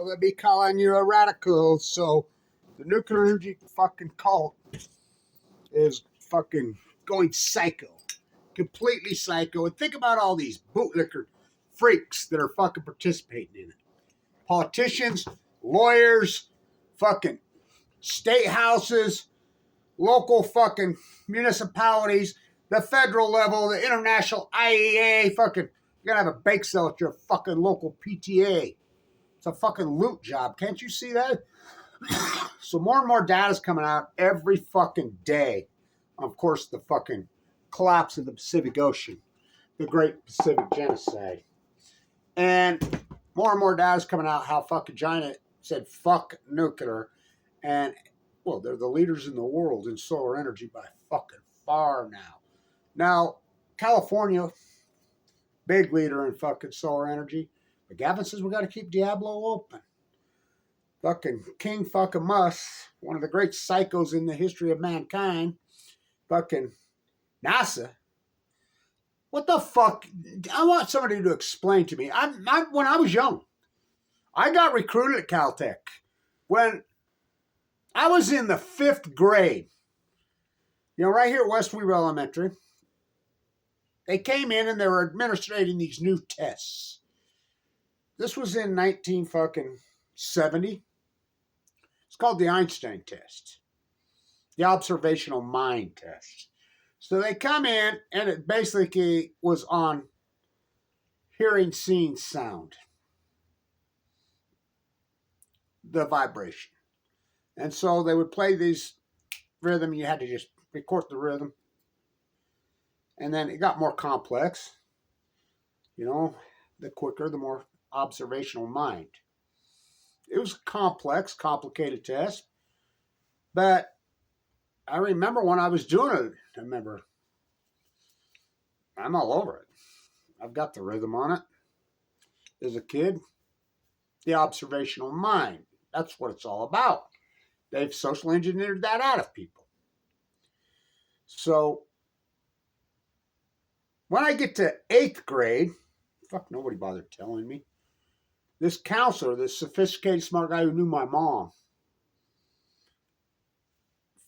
Well, they'll be calling you a radical. So the nuclear energy fucking cult is fucking going psycho. Completely psycho. And think about all these bootlicker freaks that are fucking participating in it. Politicians, lawyers, fucking state houses, local fucking municipalities, the federal level, the international IEA, fucking, you're gonna have a bake sale at your fucking local PTA. It's a fucking loot job. Can't you see that? So more and more data is coming out every fucking day. Of course, the fucking collapse of the Pacific Ocean, the Great Pacific Genocide. And more data is coming out how fucking China said fuck nuclear. And, well, they're the leaders in the world in solar energy by fucking far now. Now, California, big leader in fucking solar energy. But Gavin says we got to keep Diablo open. Fucking King fucking Musk, one of the great psychos in the history of mankind. Fucking NASA. What the fuck? I want somebody to explain to me. When I was young, I got recruited at Caltech. When I was in the 5th grade, you know, right here at West Weaver Elementary, they came in and they were administrating these new tests. This was in 1970. It's called the Einstein test, the observational mind test. So they come in and it basically was on hearing, seeing, sound, the vibration. And so they would play these rhythm. You had to just record the rhythm. And then it got more complex. You know, the quicker, the more observational mind. It was a complex, complicated test. But I remember when I was doing it, I'm all over it. I've got the rhythm on it. As a kid, the observational mind. That's what it's all about. They've social engineered that out of people. So when I get to 8th grade, fuck, nobody bothered telling me. This counselor, this sophisticated, smart guy who knew my mom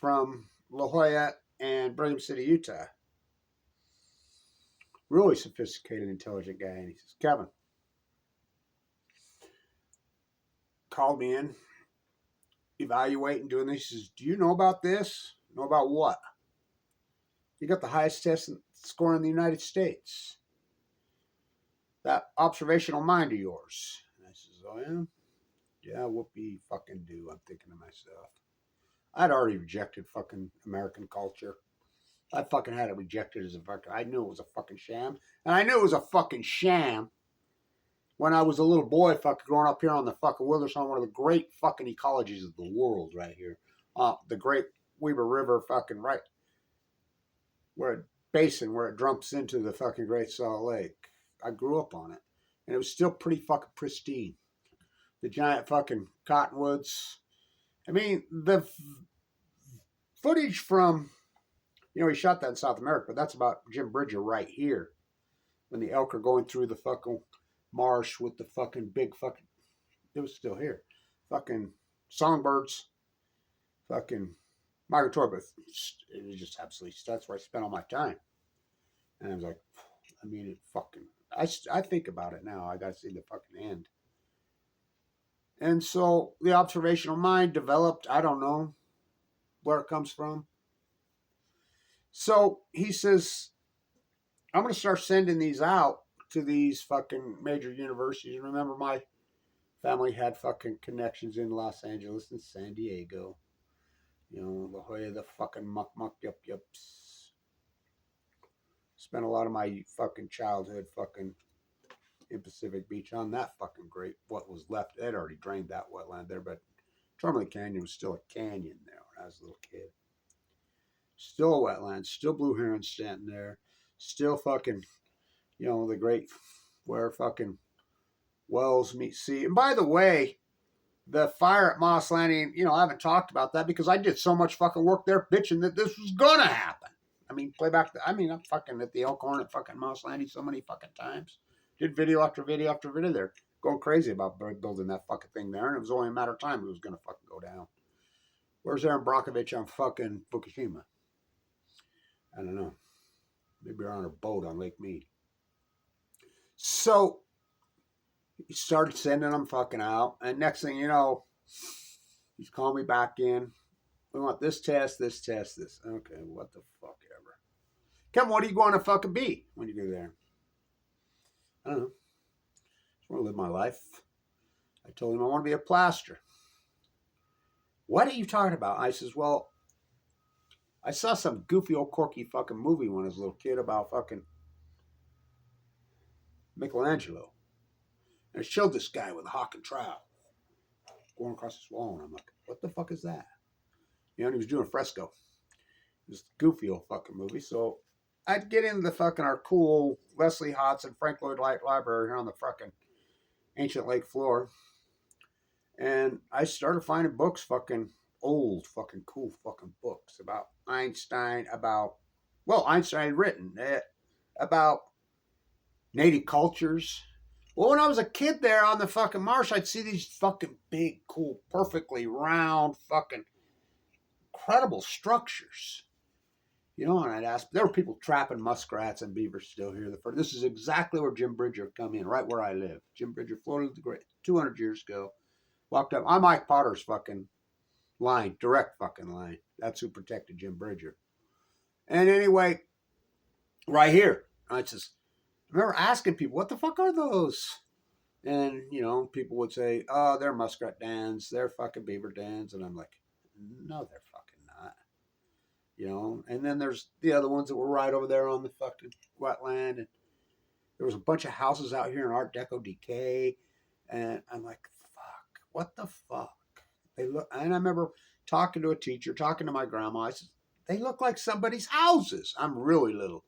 from La Jolla and Brigham City, Utah. Really sophisticated, intelligent guy. And he says, Kevin, called me in, evaluating, doing this. He says, do you know about this? Know about what? You got the highest test score in the United States. That observational mind of yours. And I says, oh, yeah? Yeah, whoopee fucking do. I'm thinking to myself. I'd already rejected fucking American culture. I fucking had it rejected as a fucking... I knew it was a fucking sham. And I knew it was a fucking sham when I was a little boy fucking growing up here on the fucking Wilderness, on one of the great fucking ecologies of the world right here. The Great Weber River fucking right. Where it basin, where it dumps into the fucking Great Salt Lake. I grew up on it. And it was still pretty fucking pristine. The giant fucking cottonwoods. I mean, the footage from, you know, he shot that in South America, but that's about Jim Bridger right here. When the elk are going through the fucking marsh with the fucking big fucking, it was still here. Fucking songbirds, fucking migratory, but it was just absolutely, that's where I spent all my time. And I was like, I mean, it fucking, I think about it now. I got to see the fucking end. And so the observational mind developed, I don't know where it comes from. So he says, I'm going to start sending these out to these fucking major universities. Remember, my family had fucking connections in Los Angeles and San Diego. You know, La Jolla, the fucking muck, yups. Spent a lot of my fucking childhood fucking in Pacific Beach on that fucking great, what was left. They'd already drained that wetland there, but Tourmaline Canyon was still a canyon there when I was a little kid. Still a wetland, still blue heron standing there, still fucking, you know, the great, where fucking wells meet sea. And by the way, the fire at Moss Landing, you know, I haven't talked about that because I did so much fucking work there bitching that this was gonna happen. I mean, I'm fucking at the Elkhorn at fucking Moss Landing so many fucking times. Did video after video after video there. going crazy about building that fucking thing there, and it was only a matter of time it was going to fucking go down. Where's Aaron Brockovich on fucking Fukushima? I don't know. Maybe they're on a boat on Lake Mead. So he started sending them fucking out, and next thing you know, he's calling me back in. We want this test, this test, this. Okay, what the fuck ever. Kevin, what are you going to fucking be when you go there? I don't know. I just want to live my life. I told him I want to be a plaster. What are you talking about? I says, well, I saw some goofy old corky fucking movie when I was a little kid about fucking Michelangelo. And it showed this guy with a hawk and trowel going across this wall. And I'm like, what the fuck is that? You know, and he was doing a fresco. It was a goofy old fucking movie. So I'd get into the fucking our cool Leslie Hotz and Frank Lloyd Wright Library here on the fucking ancient lake floor. And I started finding books, fucking old, fucking cool fucking books about Einstein, Einstein had written about native cultures. Well, when I was a kid there on the fucking marsh, I'd see these fucking big, cool, perfectly round, fucking incredible structures. You know, and I'd ask, there were people trapping muskrats and beavers still here. This is exactly where Jim Bridger come in, right where I live. Jim Bridger floated the great 200 years ago. Walked up. I'm Mike Potter's fucking line, direct fucking line. That's who protected Jim Bridger. And anyway, right here, I remember asking people, what the fuck are those? And, you know, people would say, oh, they're muskrat dens, they're fucking beaver dens. And I'm like, no, they're fucking not. You know, and then there's the other ones that were right over there on the fucking wetland. And there was a bunch of houses out here in Art Deco decay. And I'm like, what the fuck? They look, and I remember talking to a teacher, talking to my grandma. I said, they look like somebody's houses. I'm really little.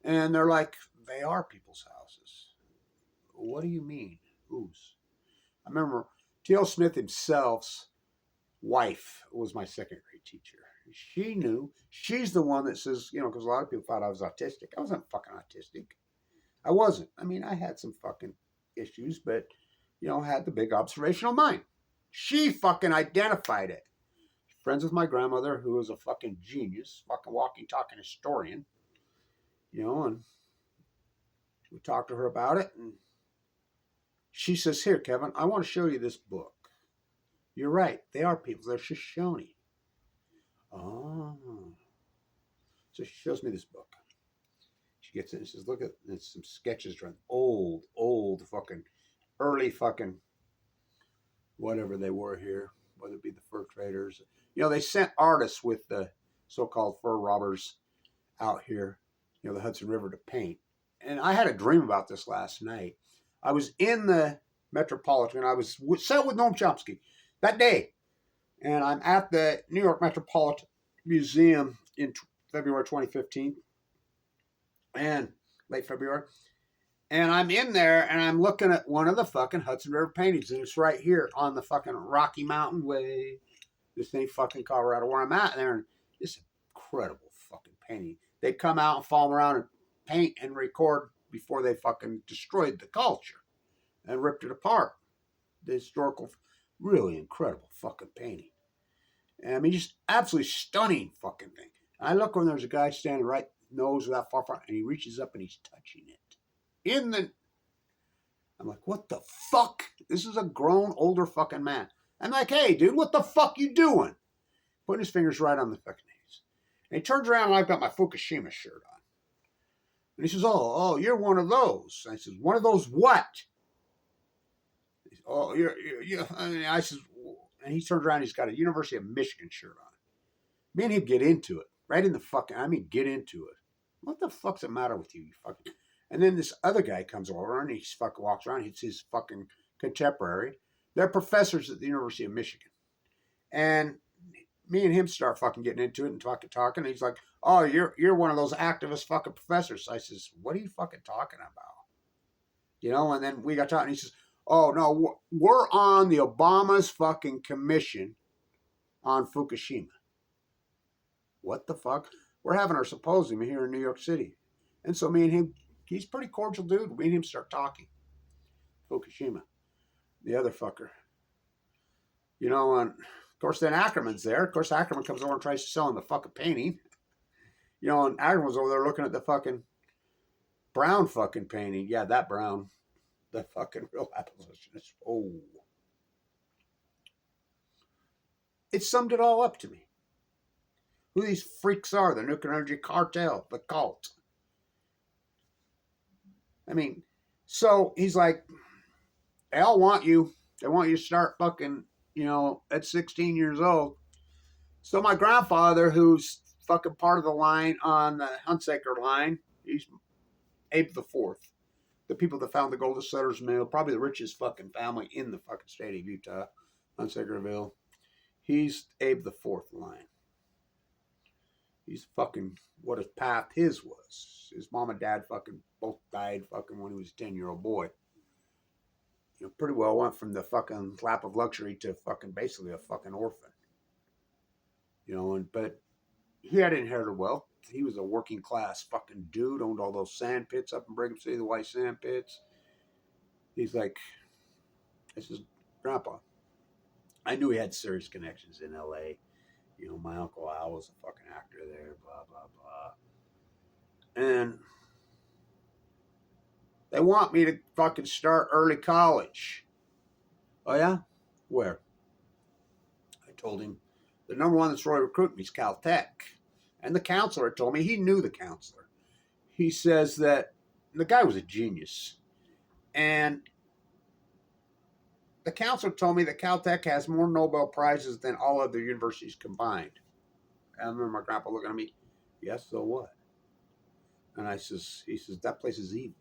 And they're like, they are people's houses. What do you mean? Whose? I remember T.L. Smith himself's wife was my second grade teacher. She knew. She's the one that says, you know, because a lot of people thought I was autistic. I wasn't fucking autistic. I wasn't. I mean, I had some fucking issues, but you know, had the big observational mind. She fucking identified it. Friends with my grandmother, who was a fucking genius, fucking walking, talking historian. You know, and we talked to her about it, and she says, here, Kevin, I want to show you this book. You're right. They are people. They're Shoshone. Oh. So she shows me this book. She gets it and says, look at it's some sketches drawn. Old fucking early fucking whatever they were here, whether it be the fur traders. You know, they sent artists with the so-called fur robbers out here, you know, the Hudson River to paint. And I had a dream about this last night. I was in the Metropolitan. I was sat with Noam Chomsky that day. And I'm at the New York Metropolitan Museum in February 2015. And late February. And I'm in there, and I'm looking at one of the fucking Hudson River paintings, and it's right here on the fucking Rocky Mountain Way. This ain't fucking Colorado where I'm at there, and it's incredible fucking painting. They come out and follow around and paint and record before they fucking destroyed the culture and ripped it apart. The historical, really incredible fucking painting. And I mean, just absolutely stunning fucking thing. I look when there's a guy standing right nose that far front, and he reaches up and he's touching it. I'm like, what the fuck? This is a grown, older fucking man. I'm like, hey, dude, what the fuck you doing? Putting his fingers right on the fucking knees. And he turns around and I've got my Fukushima shirt on. And he says, oh, you're one of those. I says, one of those what? He says, oh, you're. And I says, and he turns around, he's got a University of Michigan shirt on. Me and him get into it. Right in the fucking, get into it. What the fuck's the matter with you, you fucking... And then this other guy comes over and he fucking walks around. It's his fucking contemporary. They're professors at the University of Michigan. And me and him start fucking getting into it and talking. And he's like, oh, you're one of those activist fucking professors. I says, what are you fucking talking about? You know, and then we got talking. And he says, oh, no, we're on the Obama's fucking commission on Fukushima. What the fuck? We're having our symposium here in New York City. And so me and him, he's a pretty cordial dude. Me and him start talking. Fukushima, the other fucker. You know, and of course then Ackerman's there. Of course Ackerman comes over and tries to sell him the fucking painting. You know, and Ackerman's over there looking at the fucking brown fucking painting. Yeah, that brown. The fucking real abolitionist. Oh. It summed it all up to me. Who these freaks are, the nuclear energy cartel, the cult. I mean, so he's like, they all want you. They want you to start fucking, you know, at 16 years old. So my grandfather, who's fucking part of the line on the Hunsaker line, he's Abe the Fourth. The people that found the gold settlers mill, probably the richest fucking family in the fucking state of Utah, Hunsakerville. He's Abe the Fourth line. He's fucking what his path his was. His mom and dad fucking both died fucking when he was a 10-year-old boy. You know, pretty well went from the fucking lap of luxury to fucking basically a fucking orphan. You know, and but he had inherited wealth. He was a working class fucking dude, owned all those sand pits up in Brigham City, the white sand pits. He's like, this is grandpa. I knew he had serious connections in LA. You know, my Uncle Al was a fucking actor there, blah, blah, blah. And they want me to fucking start early college. Oh, yeah? Where? I told him, the number one that's really recruiting me is Caltech. And the counselor told me, he knew the counselor. He says that the guy was a genius. And the counselor told me that Caltech has more Nobel Prizes than all other universities combined. I remember my grandpa looking at me, yes, so what? And he says, that place is evil.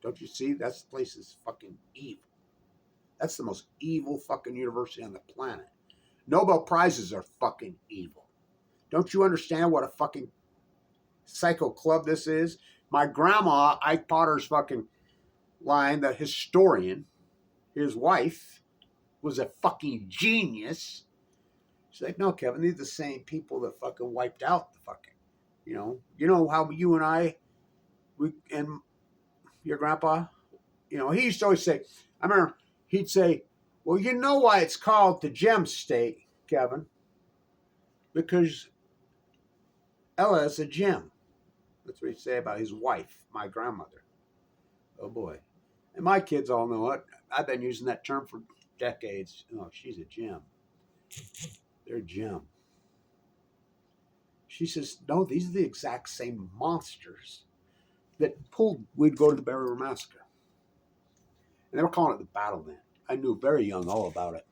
Don't you see? That place is fucking evil. That's the most evil fucking university on the planet. Nobel Prizes are fucking evil. Don't you understand what a fucking psycho club this is? My grandma, Ike Potter's fucking line, the historian, his wife was a fucking genius. She's like, no, Kevin, these are the same people that fucking wiped out the fucking, you know how you and I, and your grandpa, you know, he used to always say, I remember he'd say, well, you know why it's called the gem state, Kevin? Because Ella is a gem. That's what he'd say about his wife, my grandmother. Oh boy. And my kids all know it. I've been using that term for decades. Oh, she's a gem. They're a gem. She says, no, these are the exact same monsters that we'd go to the Barrier Massacre. And they were calling it the Battle then. I knew very young all about it.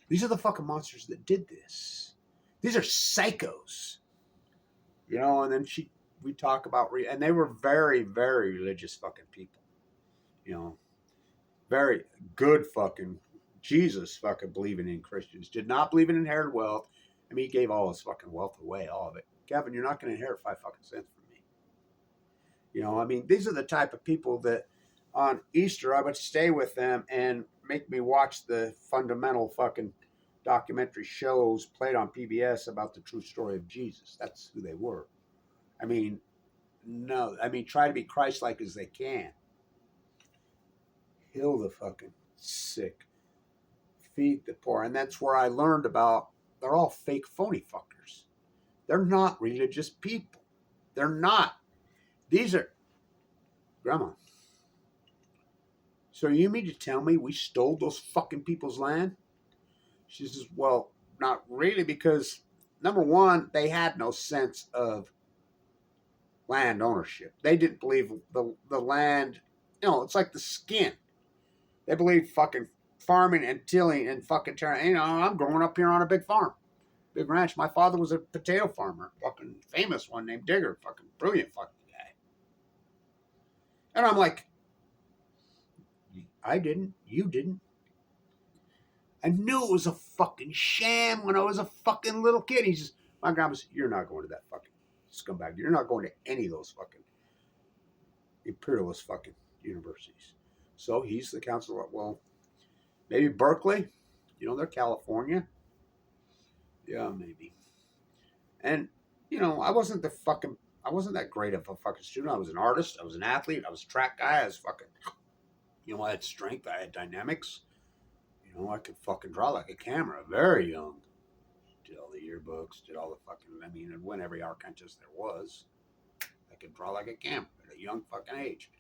These are the fucking monsters that did this. These are psychos. You know, and then we talk about, and they were very, very religious fucking people. You know, very good fucking Jesus fucking believing in Christians. Did not believe in inherited wealth. I mean, he gave all his fucking wealth away, all of it. Kevin, you're not going to inherit 5 fucking cents from me. You know, I mean, these are the type of people that on Easter I would stay with them and make me watch the fundamental fucking documentary shows played on PBS about the true story of Jesus. That's who they were. I mean, no, I mean, try to be Christ-like as they can. Heal the fucking sick. Feed the poor. And that's where I learned about, they're all fake phony fuckers. They're not religious people. They're not. These are, Grandma, so you mean to tell me we stole those fucking people's land? She says, well, not really, because number one, they had no sense of land ownership. They didn't believe the land, you know, it's like the skin. They believe fucking farming and tilling and fucking tearing. You know, I'm growing up here on a big farm, big ranch. My father was a potato farmer, fucking famous one named Digger, fucking brilliant fucking guy. And I'm like, I didn't, you didn't. I knew it was a fucking sham when I was a fucking little kid. He says, my grandma says, you're not going to that fucking scumbag. You're not going to any of those fucking imperialist fucking universities. So he's the counselor. Well, maybe Berkeley. You know, they're California. Yeah, maybe. And, you know, I wasn't that great of a fucking student. I was an artist. I was an athlete. I was a track guy. I was fucking, You know, I had strength. I had dynamics. You know, I could fucking draw like a camera. Very young. Did all the yearbooks. Did all the fucking. I mean, and win every art contest there was. I could draw like a camera at a young fucking age.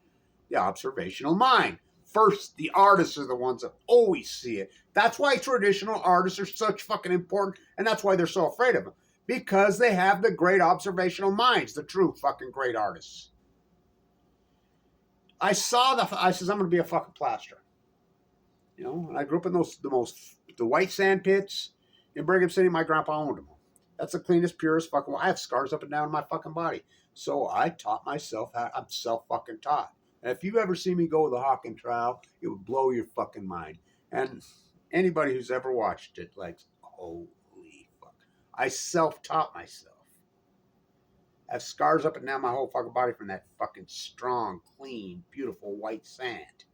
The observational mind. First, the artists are the ones that always see it. That's why traditional artists are such fucking important, and that's why they're so afraid of them. Because they have the great observational minds, the true fucking great artists. I says, I'm going to be a fucking plasterer. You know, and I grew up in the white sand pits in Brigham City. My grandpa owned them. That's the cleanest, purest fucking. I have scars up and down my fucking body. So I taught myself I'm self fucking taught. And if you ever see me go with a Hawking trial, it would blow your fucking mind. And anybody who's ever watched it, like, holy fuck. I self taught myself. I have scars up and down my whole fucking body from that fucking strong, clean, beautiful white sand.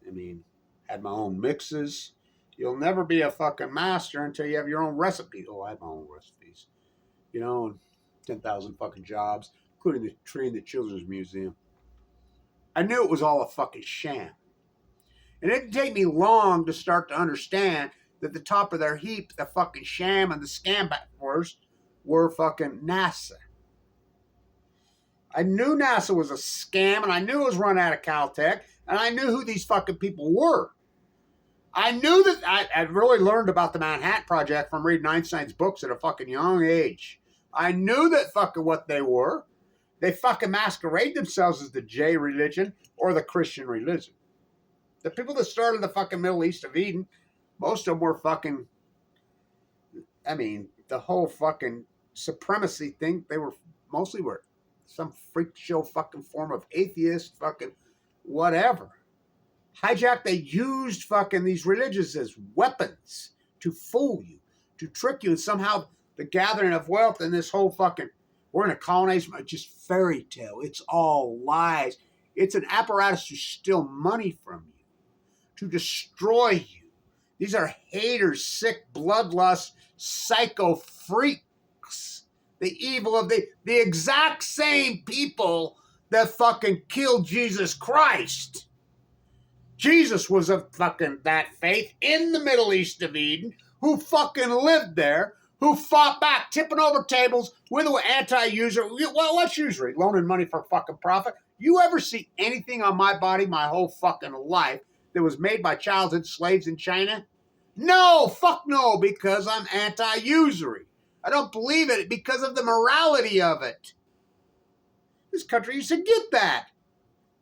I mean, had my own mixes. You'll never be a fucking master until you have your own recipe. Oh, I have my own recipes. You know, 10,000 fucking jobs, including the tree in the Children's Museum. I knew it was all a fucking sham. And it didn't take me long to start to understand that the top of their heap, the fucking sham and the scam backwards, were fucking NASA. I knew NASA was a scam, and I knew it was run out of Caltech, and I knew who these fucking people were. I knew that I really learned about the Manhattan Project from reading Einstein's books at a fucking young age. I knew that fucking what they were. They fucking masquerade themselves as the J religion or the Christian religion. The people that started the fucking Middle East of Eden, most of them were fucking, I mean, the whole fucking supremacy thing, they were mostly were some freak show fucking form of atheist fucking whatever. Hijacked, they used fucking these religions as weapons to fool you, to trick you, and somehow the gathering of wealth and this whole fucking, we're in a colonization, just fairy tale. It's all lies. It's an apparatus to steal money from you, to destroy you. These are haters, sick, bloodlust, psycho freaks. The evil of the exact same people that fucking killed Jesus Christ. Jesus was of fucking that faith in the Middle East of Eden, who fucking lived there, who fought back, tipping over tables with an anti-usury. Well, what's usury? Loaning money for fucking profit. You ever see anything on my body my whole fucking life that was made by childhood slaves in China? No, fuck no, because I'm anti-usury. I don't believe it because of the morality of it. This country used to get that.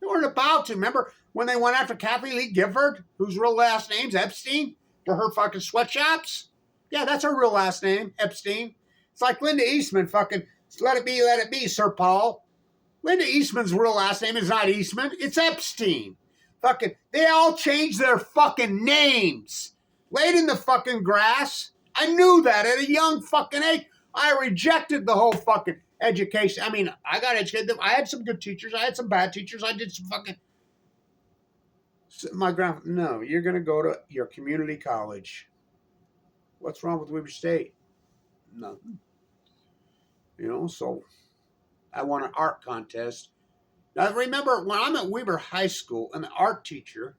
They weren't about to. Remember when they went after Kathleen Lee Gifford, whose real last name's Epstein, for her fucking sweatshops? Yeah, that's her real last name, Epstein. It's like Linda Eastman fucking, let it be, Sir Paul. Linda Eastman's real last name is not Eastman, it's Epstein. Fucking, they all changed their fucking names. Laid in the fucking grass. I knew that at a young fucking age. I rejected the whole fucking education. I mean, I got educated. I had some good teachers. I had some bad teachers. I did some fucking... My grandfather, no, you're going to go to your community college. What's wrong with Weber State? Nothing. You know, so I won an art contest. Now, remember, when I'm at Weber High School, and the art teacher,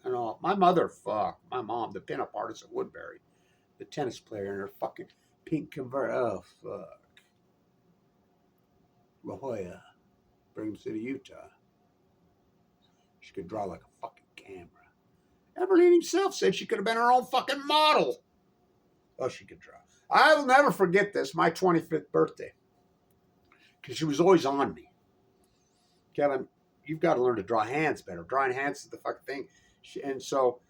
and all, my mother, my mom, the pinup artist at Woodbury, the tennis player in her fucking pink convert, oh, fuck. La Jolla, Brigham City, Utah. She could draw like a fucking camera. Everlyn himself said she could have been her own fucking model. Oh, she could draw. I will never forget this, my 25th birthday. Because she was always on me. Kevin, you've got to learn to draw hands better. Drawing hands is the fucking thing. And so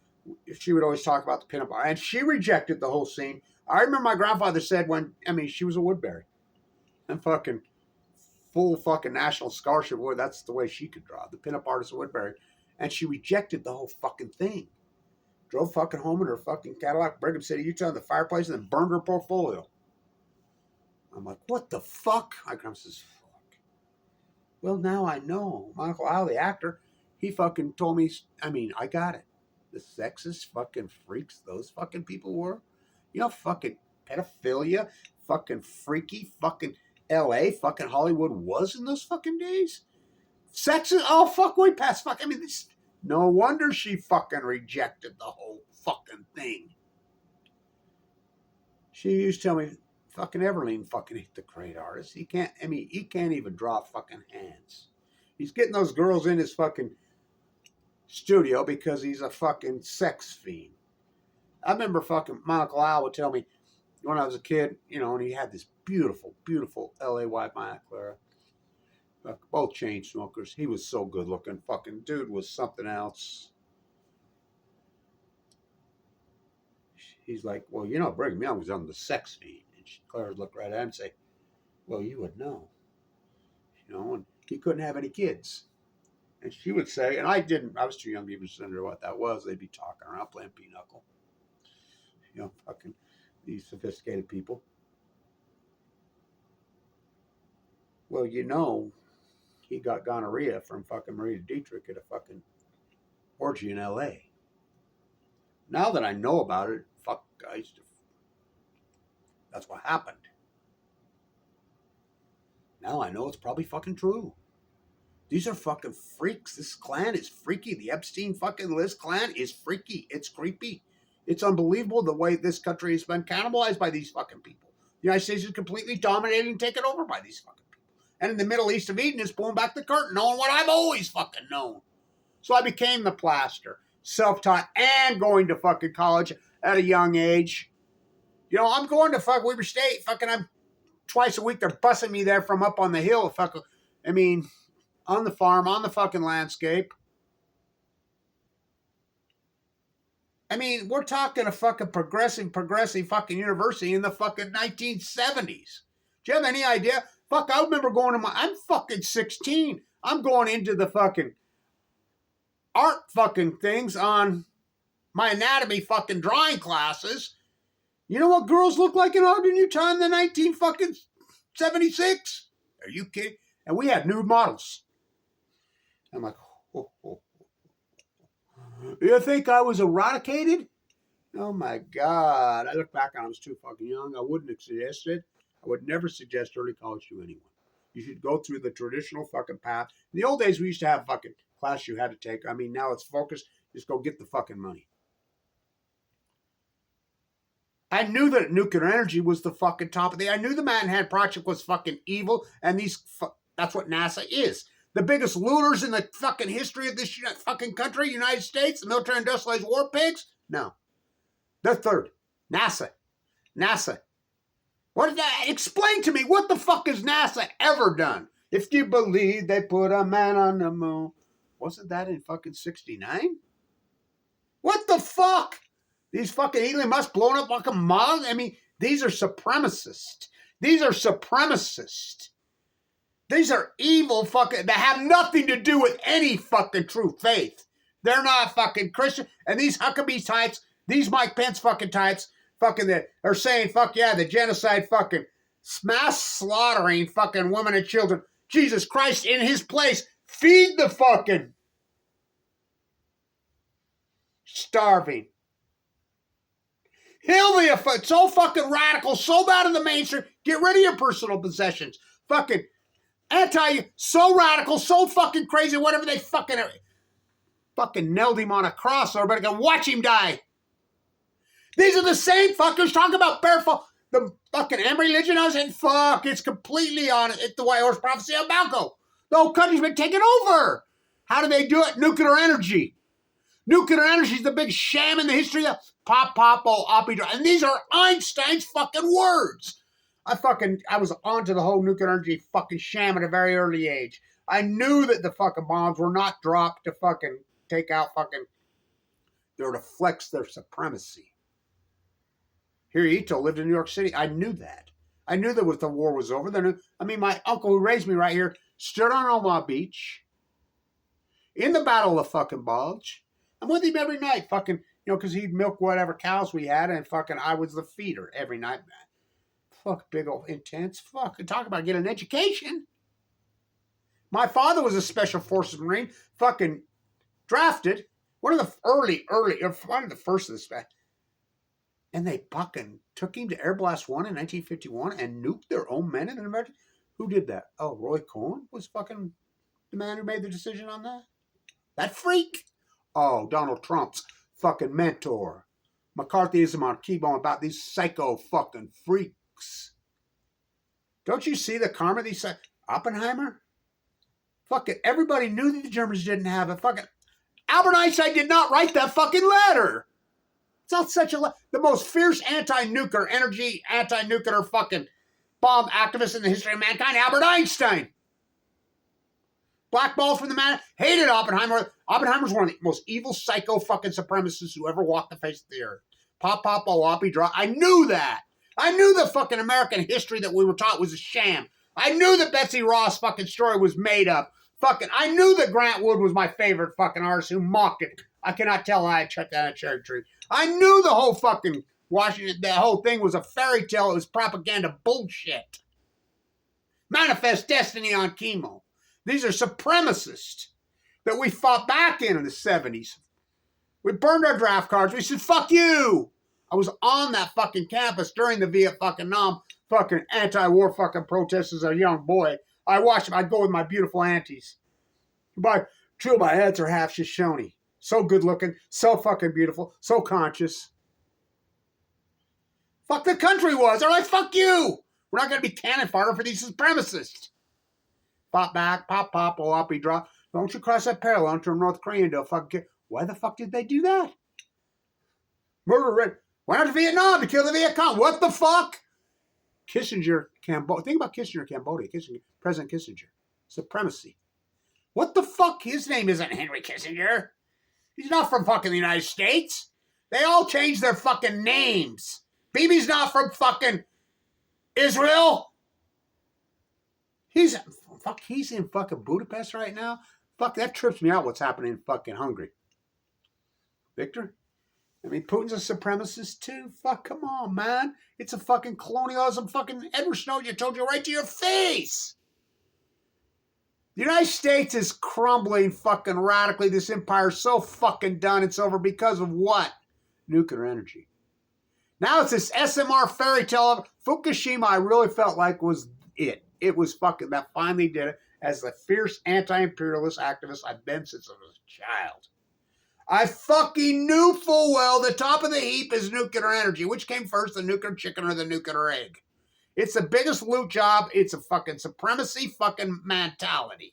she would always talk about the pinup art. And she rejected the whole scene. I remember my grandfather said she was a Woodbury. And fucking full fucking national scholarship. Boy, that's the way she could draw. The pinup artist of Woodbury. And she rejected the whole fucking thing. Drove fucking home in her fucking Cadillac, Brigham City, Utah, in the fireplace, and then burned her portfolio. I'm like, what the fuck? My grandma says, fuck. Well, now I know. My Uncle Al, the actor, he fucking told me, I got it. The sexist fucking freaks those fucking people were. You know, fucking pedophilia, fucking freaky, fucking LA, fucking Hollywood was in those fucking days. Sexist, oh, fuck, way past fuck. No wonder she fucking rejected the whole fucking thing. She used to tell me, fucking Everlene fucking ain't the great artist. He can't, I mean, he can't even draw fucking hands. He's getting those girls in his fucking studio because he's a fucking sex fiend. I remember fucking Monica Lau would tell me when I was a kid, you know, and he had this beautiful, beautiful LA wife, Maya Clara. Both chain smokers. He was so good looking. Fucking dude was something else. He's like, well, you know, Brigham Young was on the sex fiend. And Claire would look right at him and say, well, you would know. You know, and he couldn't have any kids. And she would say, and I didn't, I was too young to even consider what that was. They'd be talking around playing pinochle. You know, fucking these sophisticated people. Well, you know, he got gonorrhea from fucking Maria Dietrich at a fucking orgy in LA. Now that I know about it, fuck, guys, that's what happened. Now I know it's probably fucking true. These are fucking freaks. This clan is freaky. The Epstein fucking Liz clan is freaky. It's creepy. It's unbelievable the way this country has been cannibalized by these fucking people. The United States is completely dominated and taken over by these fucking people. And in the Middle East of Eden is pulling back the curtain, knowing what I've always fucking known. So I became the plaster, self-taught, and going to fucking college at a young age. You know, I'm going to fuck Weber State. Fucking, I'm twice a week. They're busing me there from up on the hill. Fucking, I mean, on the farm, on the fucking landscape. I mean, we're talking a fucking progressive fucking university in the fucking 1970s. Do you have any idea? Fuck, I remember going to I'm fucking 16. I'm going into the fucking art fucking things on my anatomy fucking drawing classes. You know what girls look like in Ogden, Utah in the 1976? Are you kidding? And we had nude models. I'm like, oh. You think I was eradicated? Oh my God. I look back and I was too fucking young. I wouldn't have suggested. I would never suggest early college to anyone. You should go through the traditional fucking path. In the old days, we used to have fucking class you had to take. I mean, now it's focused. Just go get the fucking money. I knew that nuclear energy was the fucking top of the. I knew the Manhattan Project was fucking evil, and that's what NASA is. The biggest looters in the fucking history of this fucking country, United States, the military industrialized war pigs? No. They're third. NASA. What did that explain to me? What the fuck has NASA ever done? If you believe they put a man on the moon. Wasn't that in fucking 69? What the fuck? These fucking Elon Musk blowing up like a mug? I mean, these are supremacists. These are evil fucking, that have nothing to do with any fucking true faith. They're not fucking Christian. And these Huckabee types, these Mike Pence fucking types, fucking that are saying, fuck yeah, the genocide fucking mass slaughtering fucking women and children. Jesus Christ, in his place, feed the fucking starving. It's so fucking radical, so bad in the mainstream. Get rid of your personal possessions. Fucking so radical, so fucking crazy, whatever they fucking nailed him on a cross, or better watch him die. These are the same fuckers talking about the fucking M religion. I was saying, fuck, it's completely on it. The White Horse Prophecy of Balco. The whole country's been taken over. How do they do it? Nuclear energy. Nuclear energy is the big sham in the history of and these are Einstein's fucking words. I was onto the whole nuclear energy fucking sham at a very early age. I knew that the fucking bombs were not dropped to fucking take out fucking, they were to flex their supremacy. Hirohito lived in New York City. I knew that. I knew that the war was over. My uncle who raised me right here stood on Omaha Beach in the Battle of fucking Bulge. I'm with him every night, fucking, because he'd milk whatever cows we had, and fucking I was the feeder every night. Fuck, big old intense. Fuck, talk about getting an education. My father was a Special Forces Marine, fucking drafted, one of the one of the first of this. And they fucking took him to Air Blast 1 in 1951 and nuked their own men in America. Who did that? Oh, Roy Cohn was fucking the man who made the decision on that. That freak. Oh, Donald Trump's fucking mentor. McCarthyism on keyboard about these psycho fucking freaks. Don't you see the karma of these Oppenheimer? Fucking everybody knew that the Germans didn't have it. Fucking Albert Einstein did not write that fucking letter. It's not such a the most fierce anti-nuclear energy, anti-nuclear fucking bomb activist in the history of mankind, Albert Einstein. Blackballed from the man, hated Oppenheimer. Oppenheimer's one of the most evil psycho fucking supremacists who ever walked the face of the earth. Pop, whoppy, draw. I knew that. I knew the fucking American history that we were taught was a sham. I knew that Betsy Ross fucking story was made up. Fucking, I knew that Grant Wood was my favorite fucking artist who mocked it. I cannot tell I checked down a cherry tree. I knew the whole fucking Washington, the whole thing was a fairy tale. It was propaganda bullshit. Manifest destiny on chemo. These are supremacists that we fought back in the 70s. We burned our draft cards. We said, fuck you. I was on that fucking campus during the Vietnam fucking anti-war fucking protests as a young boy. I watched them. I'd go with my beautiful aunties. But two of my aunts are half Shoshone. So good looking, so fucking beautiful, so conscious. Fuck the country was. They're like, fuck you. We're not going to be cannon fodder for these supremacists. Pop back, pop, whoppy, drop. Don't you cross that parallel and turn North Korea into a fucking... Why the fuck did they do that? Murder red. Why not to Vietnam to kill the Viet Cong? What the fuck? Kissinger, Cambodia. Think about Kissinger, Cambodia. President Kissinger. Supremacy. What the fuck? His name isn't Henry Kissinger. He's not from fucking the United States. They all changed their fucking names. Bibi's not from fucking Israel. He's in fucking Budapest right now. Fuck, that trips me out what's happening in fucking Hungary. Victor? I mean, Putin's a supremacist too. Fuck, come on, man. It's a fucking colonialism. Fucking Edward Snowden told you right to your face. The United States is crumbling fucking radically. This empire's so fucking done. It's over because of what? Nuclear energy. Now it's this SMR fairy tale of Fukushima. I really felt like was it. It was fucking, that finally did it as the fierce anti-imperialist activist I've been since I was a child. I fucking knew full well the top of the heap is nuclear energy. Which came first, the nuclear chicken or the nuclear egg? It's the biggest loot job. It's a fucking supremacy fucking mentality.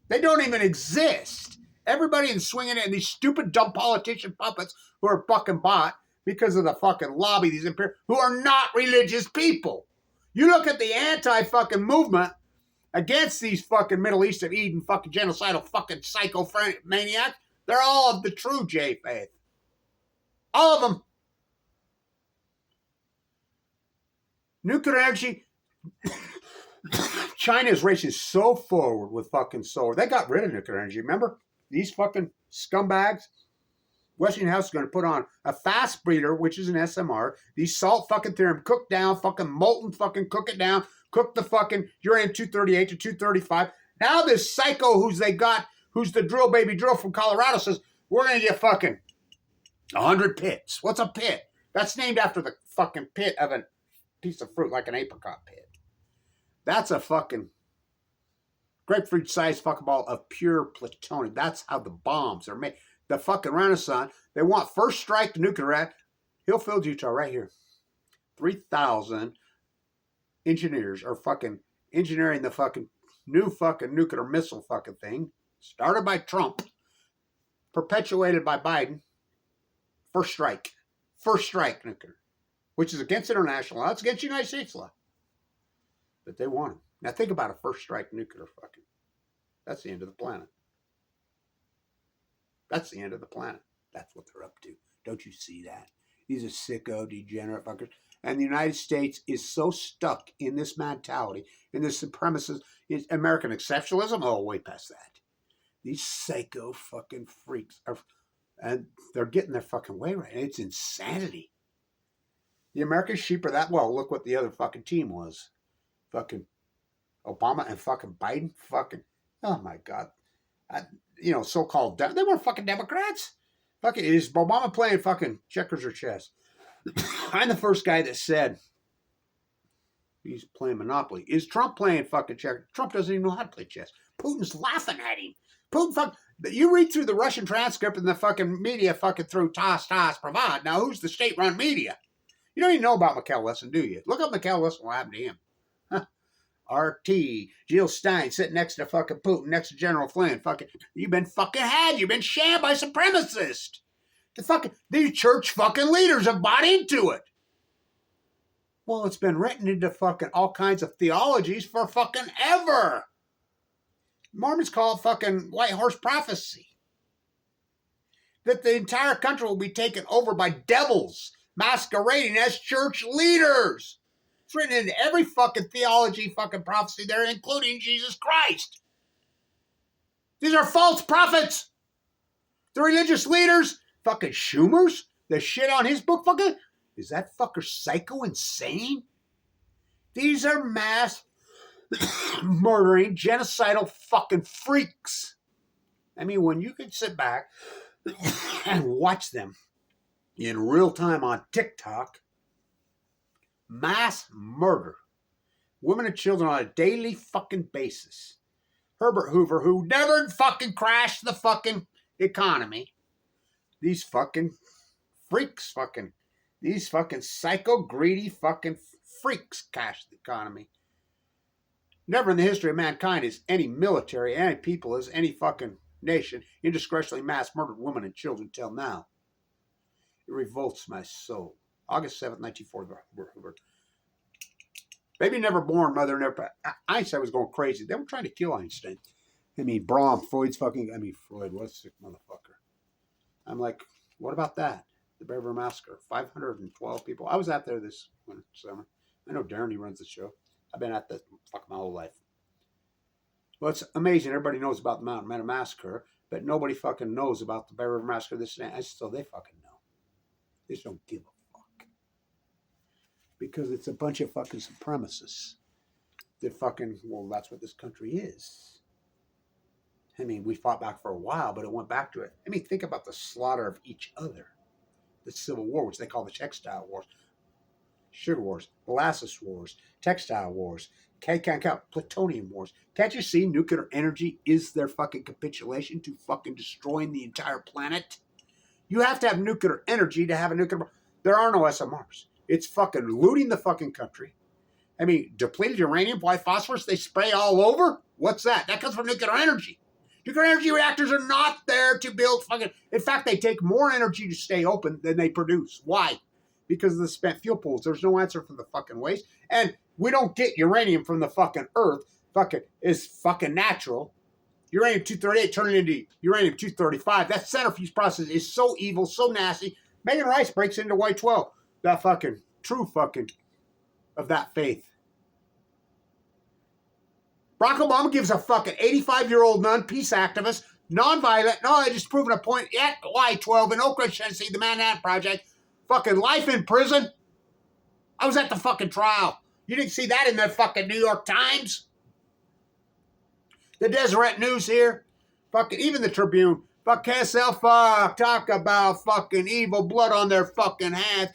They don't even exist. Everybody is swinging it, and these stupid, dumb politician puppets who are fucking bought because of the fucking lobby, these imperial, who are not religious people. You look at the anti-fucking movement against these fucking Middle East of Eden fucking genocidal fucking psycho maniacs. They're all of the true J-faith. All of them. Nuclear energy. China is racing so forward with fucking solar. They got rid of nuclear energy. Remember? These fucking scumbags. Westinghouse House is going to put on a fast breeder, which is an SMR. These salt fucking theorem, cook down, fucking molten fucking cook it down. Cook the fucking uranium-238 to 235. Now this psycho who's the drill baby drill from Colorado says, we're going to get fucking 100 pits. What's a pit? That's named after the fucking pit of a piece of fruit, like an apricot pit. That's a fucking grapefruit-sized fucking ball of pure plutonium. That's how the bombs are made. The fucking Renaissance, they want first strike to nuclear reactor. Hillfield, Utah, right here. 3,000 engineers are fucking engineering the fucking new fucking nuclear missile fucking thing. Started by Trump. Perpetuated by Biden. First strike. First strike nuclear. Which is against international law. It's against United States law. But they want them. Now think about a first strike nuclear fucking. That's the end of the planet. That's the end of the planet. That's what they're up to. Don't you see that? These are sicko, degenerate fuckers. And the United States is so stuck in this mentality, in this supremacist, American exceptionalism. Oh, way past that. These psycho fucking freaks are, and they're getting their fucking way right. It's insanity. The American sheep are that, well, look what the other fucking team was. Fucking Obama and fucking Biden. Fucking, oh my God. So-called, they weren't fucking Democrats. Fucking, is Obama playing fucking checkers or chess? I'm the first guy that said he's playing Monopoly. Is Trump playing fucking checkers? Trump doesn't even know how to play chess. Putin's laughing at him. Putin, But you read through the Russian transcript and the fucking media fucking through Toss Provad. Now, who's the state-run media? You don't even know about Mikhail Wilson, do you? Look up Mikhail Wilson, what happened to him. Huh. RT, Jill Stein sitting next to fucking Putin, next to General Flynn. Fucking, you've been fucking had. You've been shammed by supremacists. These church fucking leaders have bought into it. Well, it's been written into fucking all kinds of theologies for fucking ever. Mormons call it fucking white horse prophecy. That the entire country will be taken over by devils masquerading as church leaders. It's written into every fucking theology fucking prophecy there, including Jesus Christ. These are false prophets. The religious leaders, fucking Schumer's, the shit on his book, fucking, is that fucker psycho insane? These are mass murdering, genocidal fucking freaks. I mean, when you can sit back and watch them in real time on TikTok, mass murder women and children on a daily fucking basis. Herbert Hoover, who never fucking crashed the fucking economy. These fucking freaks, these fucking psycho greedy fucking freaks crashed the economy. Never in the history of mankind is any military, any people, as any fucking nation indiscretionally mass murdered women and children till now. It revolts my soul. August 7th, 1940. Baby never born, mother never. Einstein was going crazy. They were trying to kill Einstein. I mean, Freud's fucking. Freud was a sick motherfucker. I'm like, what about that? The Bear River Massacre. 512 people. I was out there this summer. I know Darren, he runs the show. I've been at that my whole life. Well, it's amazing. Everybody knows about the Mountain Meadow Massacre, but nobody fucking knows about the Bear River Massacre. This and so they fucking know. They just don't give a fuck. Because it's a bunch of fucking supremacists. That fucking, well, that's what this country is. I mean, we fought back for a while, but it went back to it. I mean, think about the slaughter of each other. The Civil War, which they call the Textile Wars. Sugar Wars, Molasses Wars, Textile Wars, Plutonium Wars. Can't you see nuclear energy is their fucking capitulation to fucking destroying the entire planet? You have to have nuclear energy to have a nuclear. There are no SMRs. It's fucking looting the fucking country. I mean, depleted uranium, white phosphorus, they spray all over? What's that? That comes from nuclear energy. Nuclear energy reactors are not there to build fucking. In fact, they take more energy to stay open than they produce. Why? Because of the spent fuel pools. There's no answer for the fucking waste. And we don't get uranium from the fucking earth. Fucking is fucking natural. Uranium-238 turning into uranium-235. That centrifuge process is so evil, so nasty. Megan Rice breaks into white 12. That fucking true fucking of that faith. Barack Obama gives a fucking 85-year-old nun, peace activist, nonviolent, no, I just proven a point at Y12 in Oak Ridge, Tennessee, the Manhattan Project, fucking life in prison. I was at the fucking trial. You didn't see that in the fucking New York Times? The Deseret News here, fucking, even the Tribune, fuck KSL, fuck, talk about fucking evil blood on their fucking hands.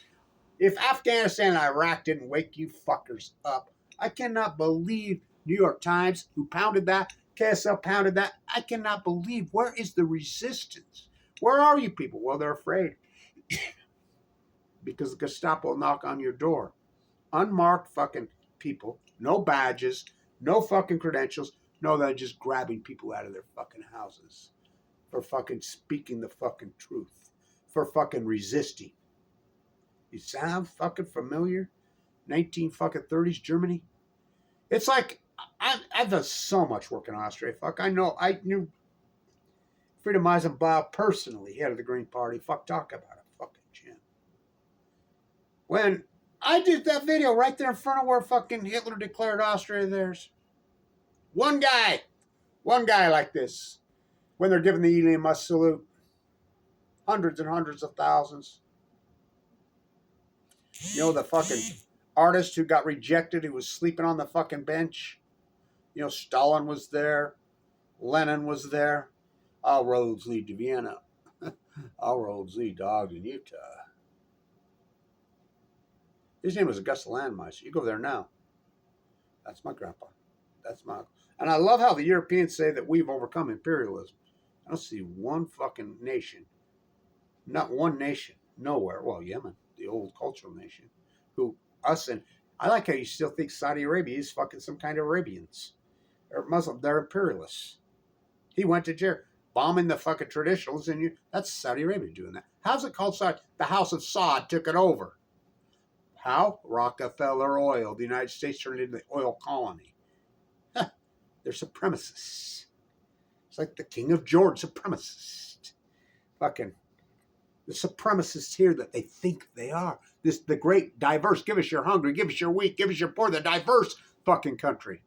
If Afghanistan and Iraq didn't wake you fuckers up, I cannot believe New York Times, who pounded that, KSL pounded that. I cannot believe. Where is the resistance? Where are you people? Well, they're afraid. Because the Gestapo will knock on your door. Unmarked fucking people, no badges, no fucking credentials. No, they're just grabbing people out of their fucking houses for fucking speaking the fucking truth, for fucking resisting. You sound fucking familiar? 1930s Germany? It's like, I've done so much work in Austria. Fuck, I knew Friedrich Eisenblau personally, head of the Green Party. Fuck, talk about a fucking Jim. When I did that video right there in front of where fucking Hitler declared Austria theirs. One guy like this, when they're giving the Elon Musk salute. Hundreds and hundreds of thousands. You know, the fucking artist who got rejected, who was sleeping on the fucking bench. You know, Stalin was there. Lenin was there. All roads lead to Vienna. All roads lead to Ogden, Utah. His name was Augusta Landmeister. You go there now. That's my grandpa. That's my... And I love how the Europeans say that we've overcome imperialism. I don't see one fucking nation, not one nation, nowhere. Well, Yemen, the old cultural nation, who us and I like how you still think Saudi Arabia is fucking some kind of Arabians. They're Muslim. They're imperialists. He went to jail bombing the fucking traditionals, and that's Saudi Arabia doing that. How's it called Saudi? The House of Saud took it over. How? Rockefeller Oil. The United States turned it into the oil colony. Huh. They're supremacists. It's like the King of George supremacist. Fucking the supremacists here that they think they are. The great diverse, give us your hungry, give us your weak, give us your poor, the diverse fucking country.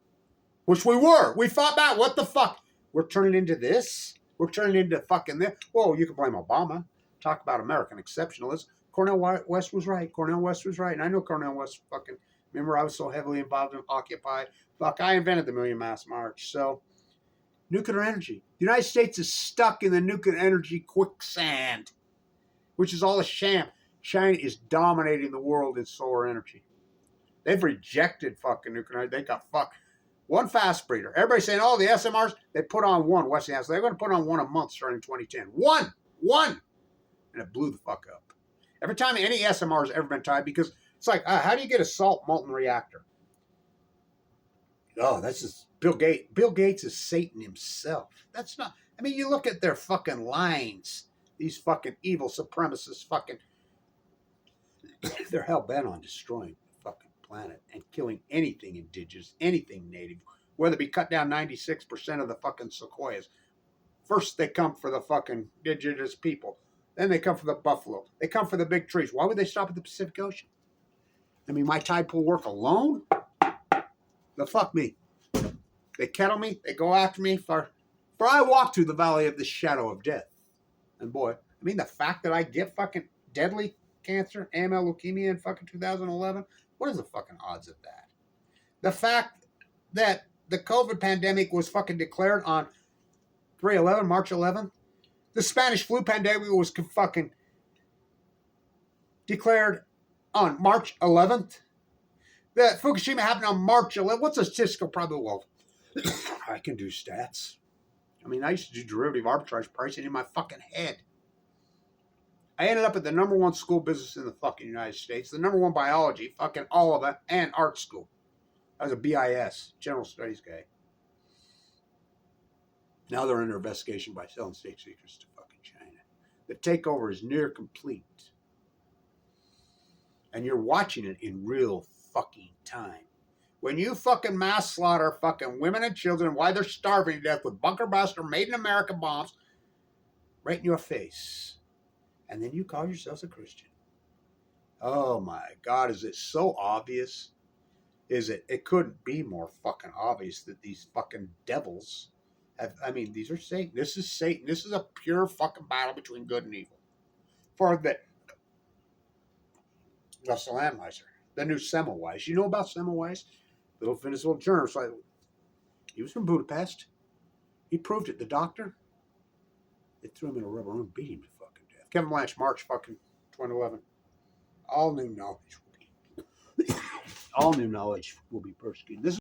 Which we were. We fought back. What the fuck? We're turning into this? We're turning into fucking this? Whoa, you can blame Obama. Talk about American exceptionalism. Cornel West was right. Cornel West was right. And I know Cornel West fucking, remember I was so heavily involved in Occupy. Fuck, I invented the Million Mass March. So, nuclear energy. The United States is stuck in the nuclear energy quicksand, which is all a sham. China is dominating the world in solar energy. They've rejected fucking nuclear energy. They got fucked. One fast breeder. Everybody's saying, oh, the SMRs, they put on one. Westinghouse, they're going to put on one a month starting 2010. One. And it blew the fuck up. Every time any SMR has ever been tied, because it's like, how do you get a salt molten reactor? Oh, that's just Bill Gates. Bill Gates is Satan himself. That's not, I mean, you look at their fucking lines. These fucking evil supremacists fucking, they're hell-bent on destroying the fucking planet and killing anything indigenous, anything native, whether it be cut down 96% of the fucking sequoias. First, they come for the fucking indigenous people. Then they come for the buffalo. They come for the big trees. Why would they stop at the Pacific Ocean? I mean, my tide pool work alone? The fuck me. They kettle me. They go after me. For I walk through the valley of the shadow of death. And boy, I mean, the fact that I get fucking deadly cancer, AML, leukemia in fucking 2011, what is the fucking odds of that? The fact that the COVID pandemic was fucking declared on 3/11, March 11th, the Spanish flu pandemic was fucking declared on March 11th. That Fukushima happened on March 11th. What's a statistical probability? Well, I can do stats. I mean, I used to do derivative arbitrage pricing in my fucking head. I ended up at the #1 school business in the fucking United States, the #1 biology, fucking all of it, and art school. I was a BIS, general studies guy. Now they're under investigation by selling state secrets to fucking China. The takeover is near complete. And you're watching it in real fucking time. When you fucking mass slaughter fucking women and children while they're starving to death with bunker buster made in America bombs right in your face. And then you call yourselves a Christian. Oh my God, is it so obvious? Is it? It couldn't be more fucking obvious that these fucking devils have, I mean, these are Satan. This is Satan. This is a pure fucking battle between good and evil. For the Russell Anheuser, the new Semmelweis. You know about Semmelweis? Little Venezuelan journalist. Like, he was from Budapest. He proved it. The doctor, they threw him in a rubber room, beat him to fucking death. Kevin Blanche, March fucking 2011. All new knowledge will be persecuted. This